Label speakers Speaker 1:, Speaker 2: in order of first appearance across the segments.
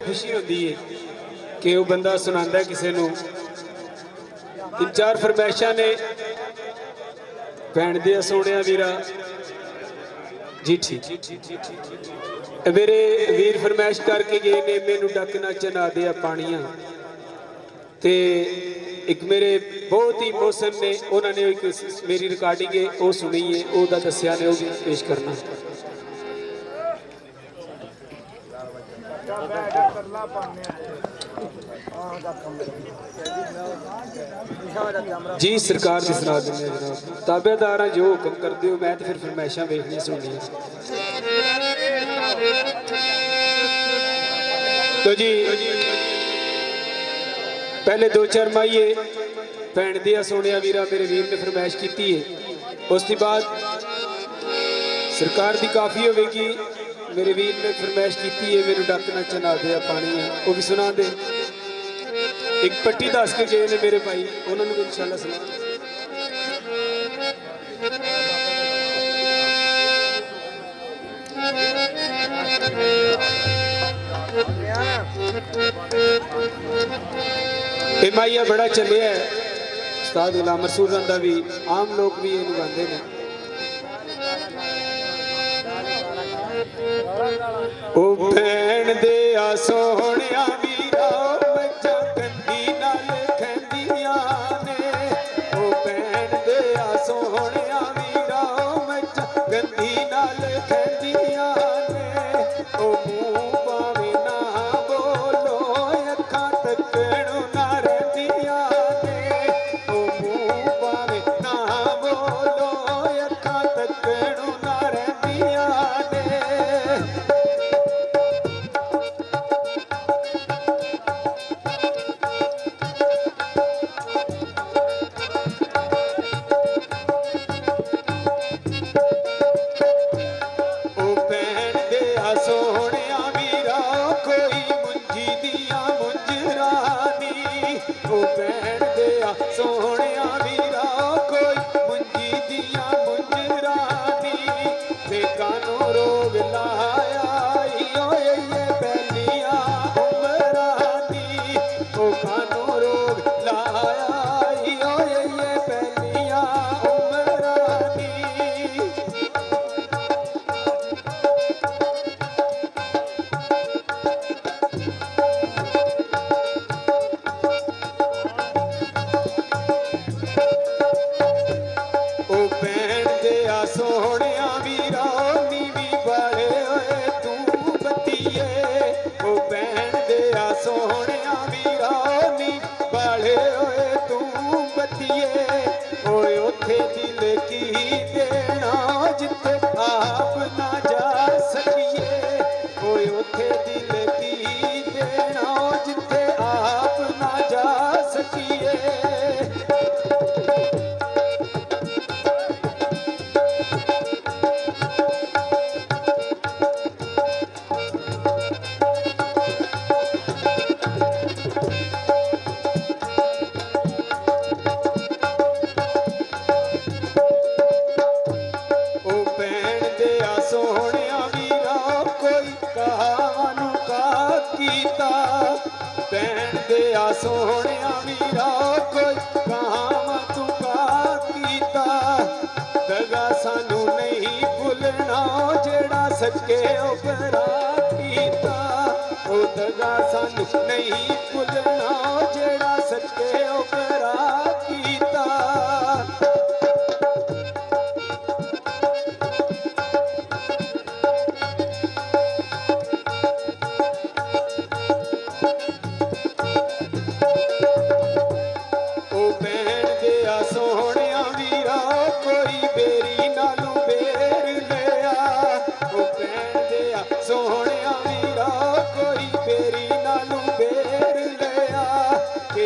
Speaker 1: खुशी होती है कि वह बंदा सुनाता किसी को। 3-4 फरमाइशा ने भैन दिया सोने वीरा जी ठीक मेरे वीर फरमाइश करके गए ने मैनू डक ना चना दिया पानिया। ते एक मेरे बहुत ही मोहसन ने उन्होंने एक मेरी रिकॉर्डिंग है वो सुनी है वो दसिया ने वो भी पेश करना। जी सरकार की सलाह देने जनाब ताबेदार जो हुक्म करते हो मैं तो फिर फरमाइशा वेखनी सुननी। तो जी पहले 2-4 माइए भैन दिया सोने वीरा मेरे वीर ने फरमाइश की है। उसके बाद सरकार की काफ़ी होगी मेरे वीर ने फरमाइश की है मेरे डक ना चना दिया पानी है वो भी सुना दे। एक पट्टी दस के गए ने मेरे भाई उन्होंने भी इंशाल्लाह सुना। माइया बड़ा चलिया है उस्ताद गुलाम रसूल रंदा भी आम लोग भी ये गाते हैं। ओ भैन दे आ सोहणिया वीरा मज्जा कंदी नाल खंदियां ने। ओ भैन दे आ सोहणिया वीरा मज्जा कंदी नाल खंदियां ने। ओ मुंह पावे ना बोलो अखां तकणो ना रहिंदियां ने। ओ मुंह पावे ना बोलो अखां तकणो ना रहिंदियां ने। सोहणिया वीरा कोई मुंजी दिया मुंजरानी। ओ भैन दिया सोहणिया वीरा कोई मुंजी दिया मुंजरानी। ते कानों रोग लाया ये बैलिया उमरानी। ओ कानों रोग लाया ये बैलिया उमरानी। सोहणिया वीरा नीवी बाले होए तू बतिए। ओ भैन दिया सोहणिया वीरा नी बाले होए तू बतिए। ओए उथे दिल की देना जिथे आप ना जा सकिए। ओए उथे दिल की देना जिथे आप ना जा सकिए। सोहणिया वीरा कोई कहानू का कीता। भैन दिया सोहणिया वीरा कोई कहावतू का कीता। दगा सानू नहीं भुलना जेड़ा सके उपरा कीता। ओ दगा सानू नहीं भुलना जेड़ा सके उपरा कीता। सोहणिया वीरा कोई बेरी नालू बेर लिया। ओ भैन दिया सोहणिया वीरा कोई बेरी नालू बेर लिया। कि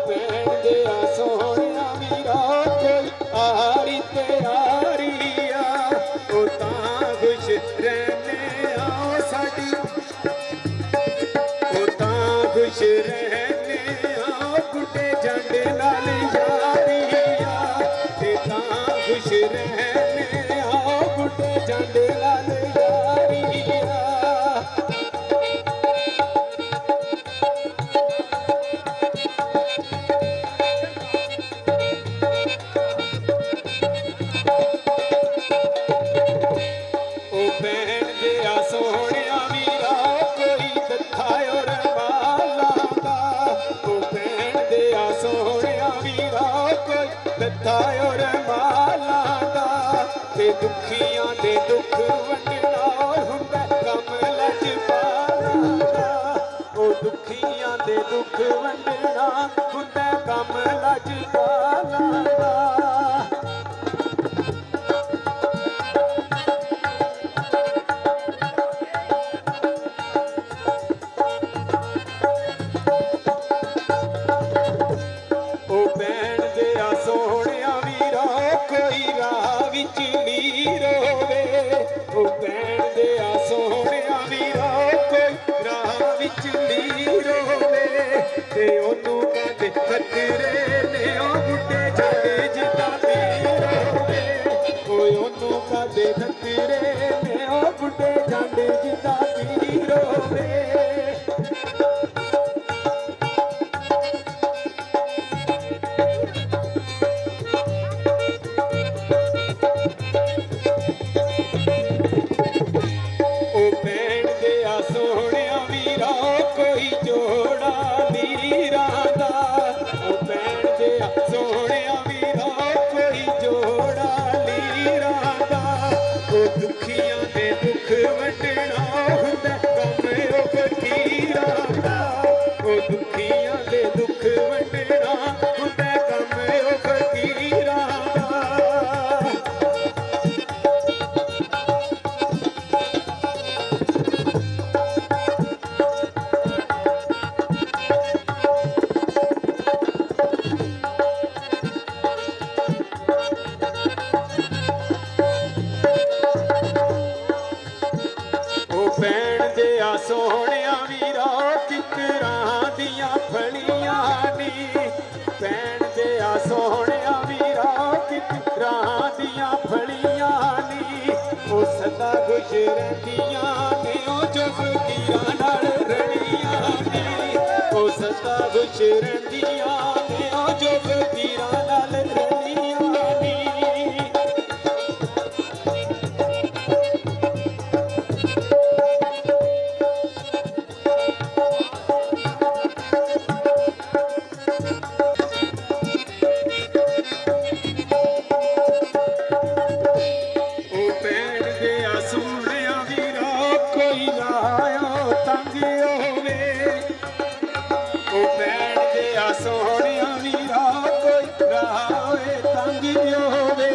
Speaker 1: भैन दिया सोहणिया वीरा कोई आरी ते आरिया ओ तां खुश रहने आओ साडी ओ तां खुश रहने आओ बुढ़े जंड नाल यारिया ते तां खुश रहने आओ बुढ़े जंड नाल यारिया भैन दिया सोहणिया वीरा कोई दत्था और माला दा ओ भैन दिया सोहणिया वीरा कोई दत्था और माला दा ते दुखियां दे दुख वंडना हुंदा कम लजपाला दा ओ दुखियां दे दुख वंडना हुंदा कम लजपाला दा भैन दिया सोहणिया वीरा कोई राह विच नी रोवे ओ भैन दिया सोहणिया वीरा कोई राह विच नी रोवे ते ओनू कहंदे खतरे ने ओ बुढ़े जंड जिदा पीर होवे ओए ओनू कहंदे खतरे ने ओ बुढ़े जंड जिदा पीर होवे भैन दिया सोहणिया वीरा कोई जोड़ा वीरा दा ओ भैन दिया सोहणिया वीरा कोई जोड़ा वीरा दा ओ दुखियां दे दुख वंडना हुंदा कम ओ फकीरा दा ओ दुखियां दे दुख वंडना हुंदा कम ओ फकीरा दा भैन दिया सोहणिया वीरा किकरां दियां फलियां नी भैन दिया सोहणिया वीरा किकरां दियां फलियां नी ओ सदा खुश रहंदियां ने ओ जो फकीरां नाल रलियां नी ओ सदा खुश रहंदियां ने ओ जो फकीरां नाल रलियां नी भैन दिया सोहणिया वीरा कोई लायो तंग होवे ओ भैन दिया सोहणिया वीरा कोई राहे तंग होवे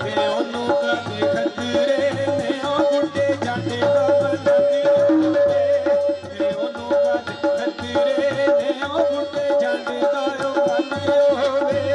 Speaker 1: ते ओनू कहंदे खतरे ने ओ बुढ़े जंड दा बलंग होवे ते ओनू कहंदे खतरे ने ओ बुढ़े जंड दा बलंग होवे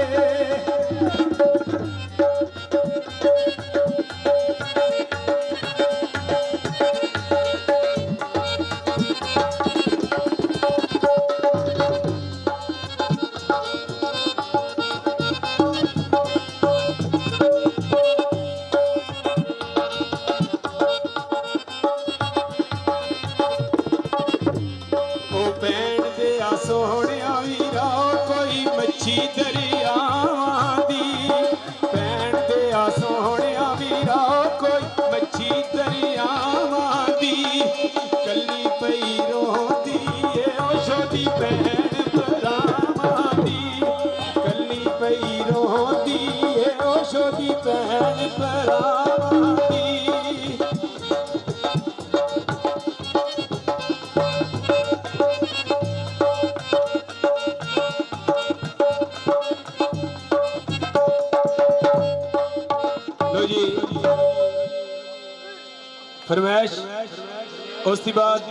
Speaker 1: भैन दिया सोहणिया वीरा कोई मच्छी दरियावां दी भैन दिया सोहणिया वीरा कोई मच्छी दरियावां दी कल्ली पई रोंदी ए ओ छोटी भैन भरावां दी कल्ली पई रोंदी ए ओ छोटी भैन भरावां दी लो जी फरमाइश उस बाद